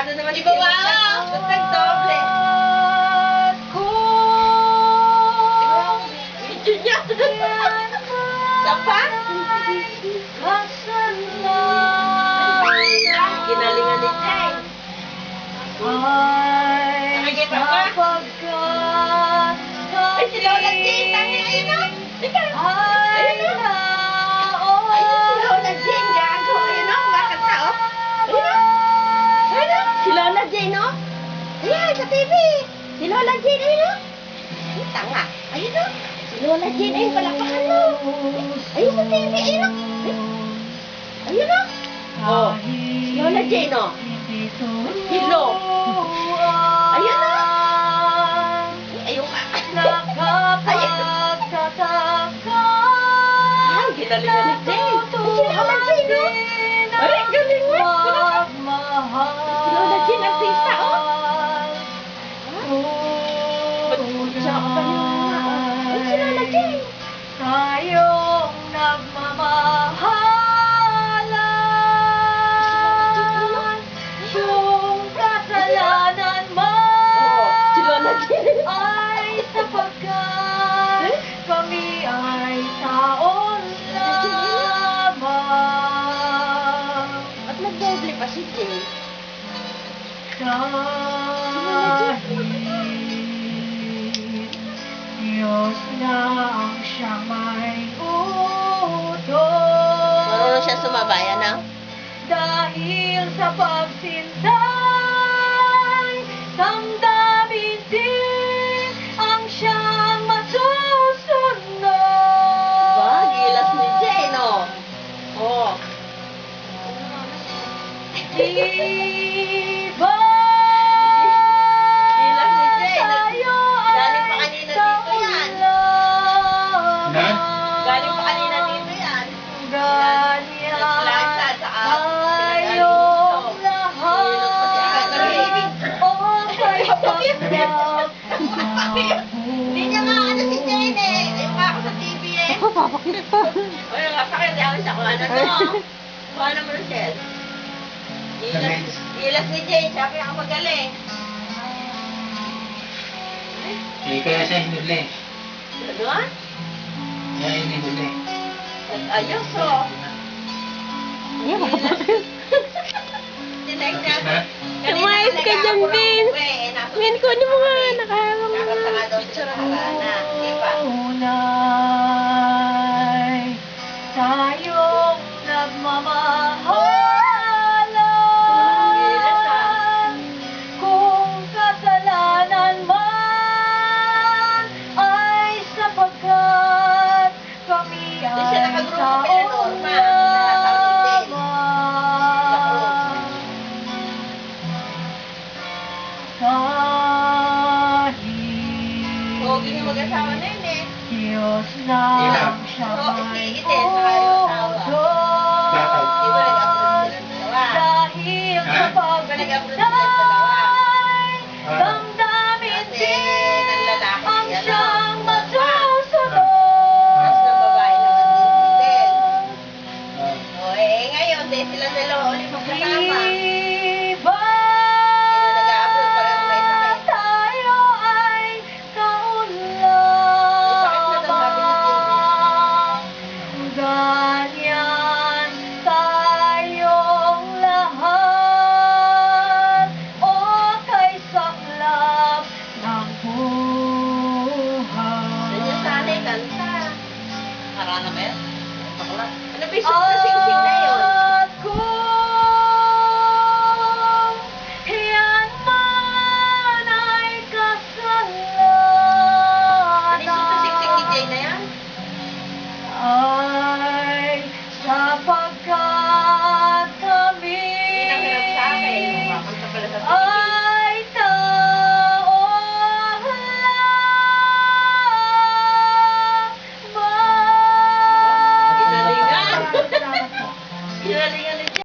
Masyado naman Di ba ba? Nagdoble. Video niya. Sapa? Ginalingan ni Jay. Nakikita ka? Ay, si Lola Jay. Tangi, ayun na. Ika. Ayun na. Ayun si Lola Jay. Gago. Ayun na. Kumakanta, oh. Ayun na. Ayun na. Si Lola Jay, no? Ayan, sa TV. Si Lola Jay, ayun na. Ay, tanga. Ayun na. Si Lola Jay, ayun, palapakan mo. Ayun sa TV, ayun na. Ayun na. Oh. Si Lola Jay, no? Hello. Ayun na. Ayun ka. Ayun. Ay, ginalingan ni Jay. Si Lola Jay, no? Ay, galing mo. Si Lola Jay, artista, oh. Ba't siya ako pa niya? Ay, si Lola Jay. Tayong nagmamahalan, kung kasalanan man Si Lola Jay. ay sapagkat kami ay taon lamang. At nagdoble pa si Jay. Kahit Diyos na ang siyang may utos, Marunong siya sumabayan, na? dahil sa pagsintay, damdamin din ang siyang masusunod. Ba, gilas ni Jay, no? Oh. Di ba Gilas ni Jay. tayo Galing pa ay kanina dito yan. taon Ha? Galing pa kanina dito yan. ganyan Nagplanta sa tayong lahat. O kay sapagkat Hindi niya nga ano si Jay, eh. Ayun nga ako sa TV, eh. O, yung kapakit ako siya kung ano to. Kung ano mo, Rochelle. Gilas ni Jay, siya pinakamagaling. Kaya siya hinuli. Ano? Kaya hinuli. Ayos, oh. Lumayas ka dyan, Vin. Min, kunin mo nga. Nakaharang mo Kakanta nga nga. daw siya sa harana. Di ba? tunay tayong nagmamahalan, kung kasalanan man ay sapagkat kami Di siya ay nakagrupo taon kay Norma. lamang. Kahit Pogi yung mag-asawa na yun, eh. Diyos na ang siyang Oo, may iti-iti, saka yung asawa. Bakit? Di ba nag-upload silang dalawa? dahil Ha? sa Nag-upload silang dalawa. pagdamay, damdamin Kasi din ng lalaki ang siya, no? siyang Tapos masusunod. ng babae naman din si Del. Ah. O, eh, ngayon, dahil sila dalawa ulit magkasama. Di ba Nag-upload pa rin may sakit. tayo ay taon sakit na daw, sabi ni lamang, ganyan tayong lahat, o kay saklap ng buhay. Ganyan sana kanta. Harana ba yan? Bakla. Ano ba yung Ay,